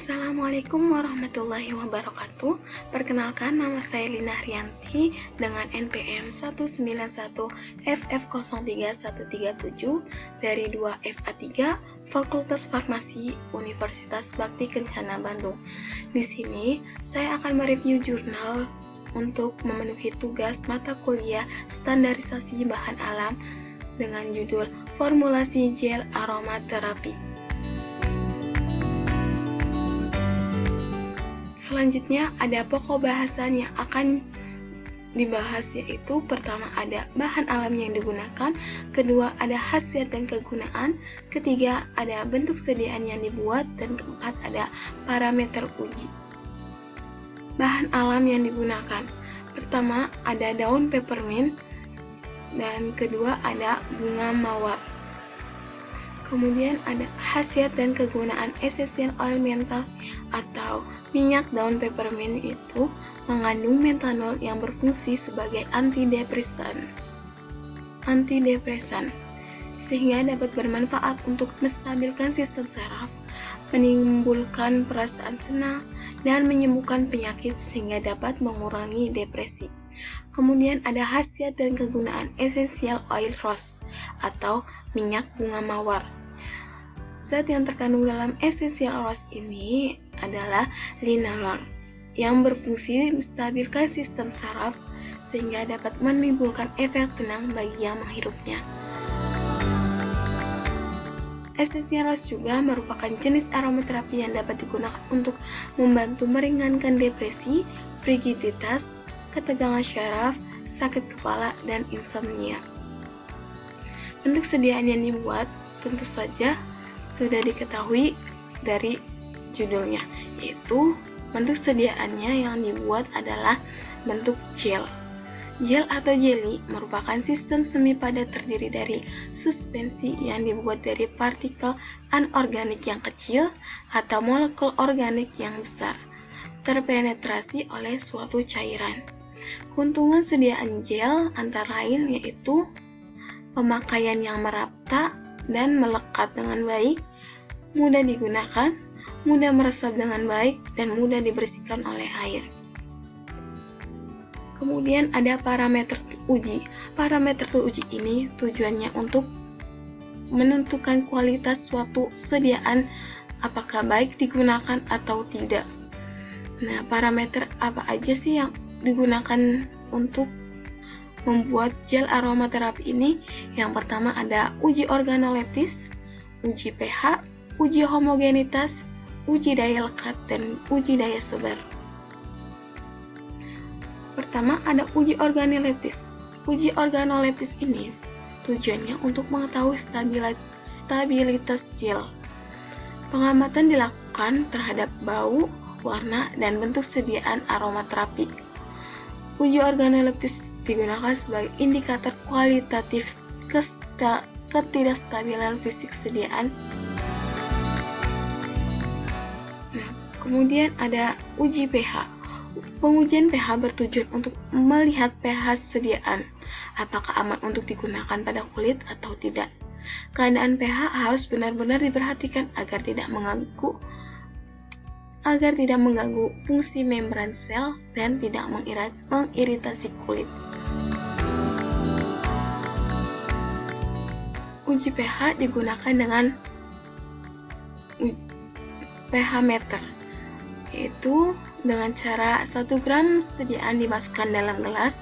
Assalamualaikum warahmatullahi wabarakatuh. Perkenalkan, nama saya Lina Rianti dengan NPM 191FF03137 dari 2FA3 Fakultas Farmasi Universitas Bakti Kencana Bandung. Di sini saya akan mereview jurnal untuk memenuhi tugas mata kuliah standarisasi bahan alam dengan judul Formulasi Gel Aromaterapi. Selanjutnya ada pokok bahasan yang akan dibahas, yaitu pertama ada bahan alam yang digunakan, kedua ada khasiat dan kegunaan, ketiga ada bentuk sediaan yang dibuat, dan keempat ada parameter uji. Bahan alam yang digunakan, pertama ada daun peppermint, dan kedua ada bunga mawar. Kemudian ada khasiat dan kegunaan essential oil menthol atau minyak daun peppermint itu mengandung methanol yang berfungsi sebagai antidepresan sehingga dapat bermanfaat untuk menstabilkan sistem saraf, menimbulkan perasaan senang, dan menyembuhkan penyakit sehingga dapat mengurangi depresi. Kemudian ada khasiat dan kegunaan essential oil rose atau minyak bunga mawar. Zat yang terkandung dalam essential rose ini adalah linalol yang berfungsi menstabilkan sistem saraf sehingga dapat menimbulkan efek tenang bagi yang menghirupnya. Essential rose juga merupakan jenis aromaterapi yang dapat digunakan untuk membantu meringankan depresi, frigiditas, ketegangan syaraf, sakit kepala, dan insomnia. Bentuk sediaan yang dibuat tentu saja sudah diketahui dari judulnya, yaitu bentuk sediaannya yang dibuat adalah bentuk gel. Gel atau jelly merupakan sistem semi padat terdiri dari suspensi yang dibuat dari partikel anorganik yang kecil atau molekul organik yang besar, terpenetrasi oleh suatu cairan. Keuntungan sediaan gel antara lain yaitu pemakaian yang merata dan melekat dengan baik, mudah digunakan, mudah meresap dengan baik, dan mudah dibersihkan oleh air. Kemudian ada parameter uji. Parameter uji ini tujuannya untuk menentukan kualitas suatu sediaan apakah baik digunakan atau tidak. Nah, parameter apa aja sih yang digunakan untuk membuat gel aromaterapi ini? Yang pertama ada uji organoleptis, uji pH, uji homogenitas, uji daya lekat, dan uji daya sebar. Pertama ada uji organoleptis. Uji organoleptis ini tujuannya untuk mengetahui stabilitas gel. Pengamatan dilakukan terhadap bau, warna, dan bentuk sediaan aromaterapi. Uji organoleptis digunakan sebagai indikator kualitatif ketidakstabilan fisik sediaan. Nah, kemudian ada uji pH. Pengujian pH bertujuan untuk melihat pH sediaan, apakah aman untuk digunakan pada kulit atau tidak. Keadaan pH harus benar-benar diperhatikan agar tidak mengganggu fungsi membran sel dan tidak mengiritasi kulit. Uji pH digunakan dengan pH meter, yaitu dengan cara 1 gram sediaan dimasukkan dalam gelas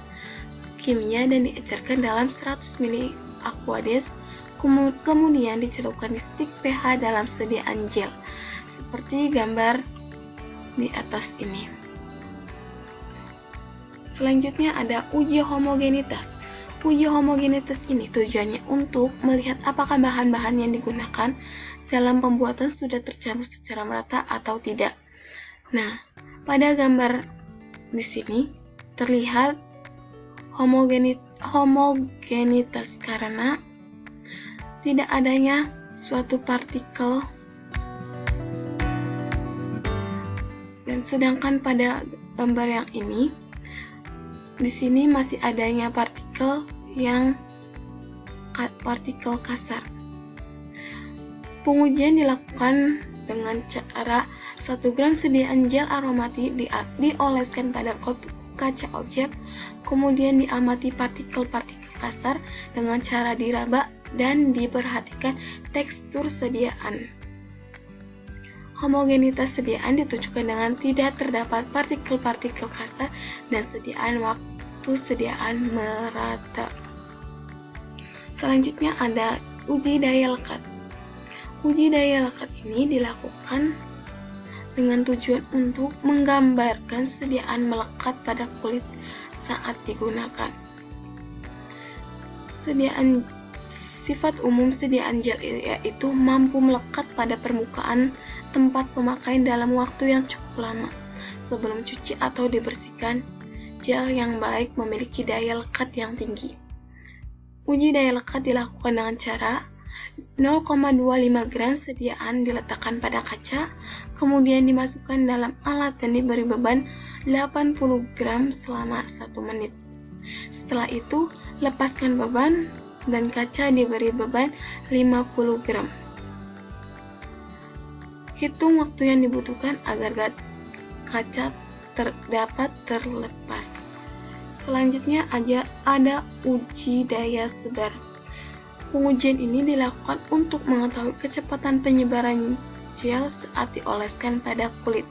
kimia dan diecerkan dalam 100 ml aqueous, kemudian dicelupkan di stik pH dalam sediaan gel, seperti gambar di atas ini. Selanjutnya ada uji homogenitas. Uji homogenitas ini tujuannya untuk melihat apakah bahan-bahan yang digunakan dalam pembuatan sudah tercampur secara merata atau tidak. Nah, pada gambar di sini terlihat homogenitas karena tidak adanya suatu partikel, dan sedangkan pada gambar yang ini di sini masih adanya partikel kasar. Pengujian dilakukan dengan cara 1 gram sediaan gel aromatik dioleskan pada kaca objek, kemudian diamati partikel-partikel kasar dengan cara diraba dan diperhatikan tekstur sediaan. Homogenitas sediaan ditunjukkan dengan tidak terdapat partikel-partikel kasar dan waktu sediaan merata. Selanjutnya ada uji daya lekat. Uji daya lekat ini dilakukan dengan tujuan untuk menggambarkan sediaan melekat pada kulit saat digunakan. Sifat umum sediaan gel yaitu mampu melekat pada permukaan tempat pemakaian dalam waktu yang cukup lama. Sebelum cuci atau dibersihkan, gel yang baik memiliki daya lekat yang tinggi. Uji daya lekat dilakukan dengan cara 0,25 gram sediaan diletakkan pada kaca, kemudian dimasukkan dalam alat dan diberi beban 80 gram selama 1 menit. Setelah itu, lepaskan beban dan kaca diberi beban 50 gram. Hitung waktu yang dibutuhkan agar kaca dapat terlepas. Selanjutnya ada uji daya sebar. Pengujian ini dilakukan untuk mengetahui kecepatan penyebaran gel saat dioleskan pada kulit.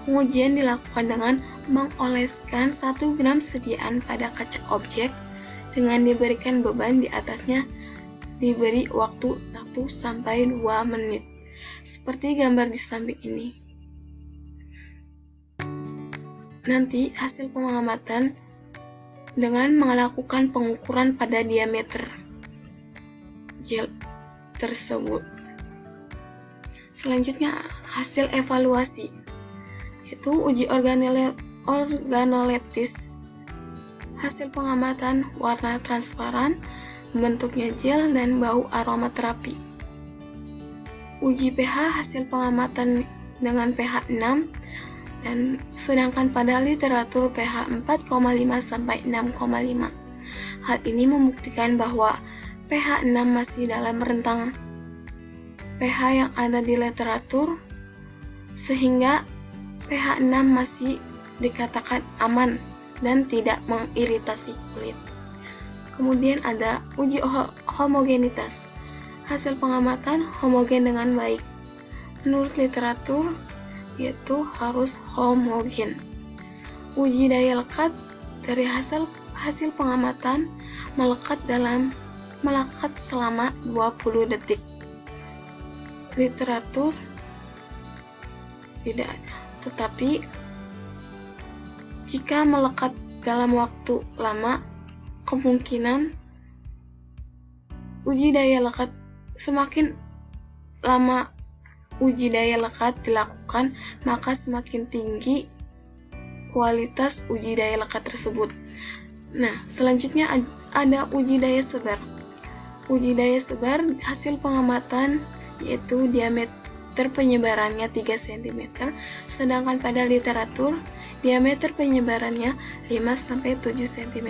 Pengujian dilakukan dengan mengoleskan 1 gram sediaan pada kaca objek dengan diberikan beban di atasnya, diberi waktu 1-2 menit. Seperti gambar di samping ini. Nanti hasil pengamatan dengan melakukan pengukuran pada diameter gel tersebut. Selanjutnya hasil evaluasi, yaitu uji organoleptis. Hasil pengamatan warna transparan, bentuknya gel, dan bau aromaterapi. Uji pH hasil pengamatan dengan pH 6 dan sedangkan pada literatur pH 4,5 sampai 6,5. Hal ini membuktikan bahwa pH 6 masih dalam rentang pH yang ada di literatur, sehingga pH 6 masih dikatakan aman dan tidak mengiritasi kulit. Kemudian ada uji homogenitas. Hasil pengamatan homogen dengan baik. Menurut literatur, yaitu harus homogen. Uji daya lekat dari hasil pengamatan melekat selama 20 detik. Literatur tidak, tetapi jika melekat dalam waktu lama, kemungkinan uji daya lekat semakin lama uji daya lekat dilakukan, maka semakin tinggi kualitas uji daya lekat tersebut. Nah, selanjutnya ada uji daya sebar. Uji daya sebar hasil pengamatan yaitu diameter penyebarannya 3 cm, sedangkan pada literatur diameter penyebarannya 5-7 cm.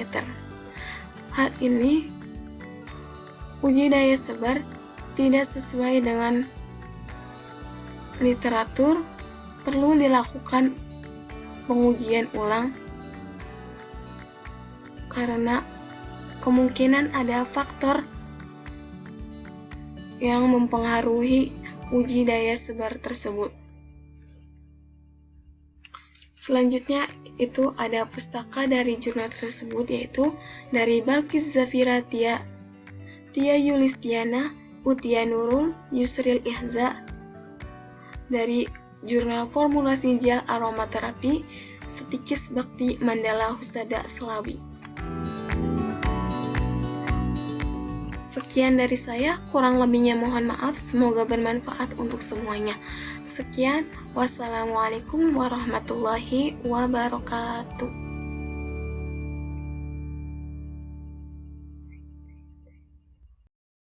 Hal ini uji daya sebar tidak sesuai dengan literatur, perlu dilakukan pengujian ulang karena kemungkinan ada faktor yang mempengaruhi uji daya sebar tersebut. Selanjutnya itu ada pustaka dari jurnal tersebut, yaitu dari Balkis Zafira Tia Yulistiana Utia Nurul Yusril Ihza, dari jurnal formulasi gel aromaterapi Setikis Bakti Mandala Husada Selawi. Sekian dari saya, kurang lebihnya mohon maaf, semoga bermanfaat untuk semuanya. Sekian, wassalamualaikum warahmatullahi wabarakatuh.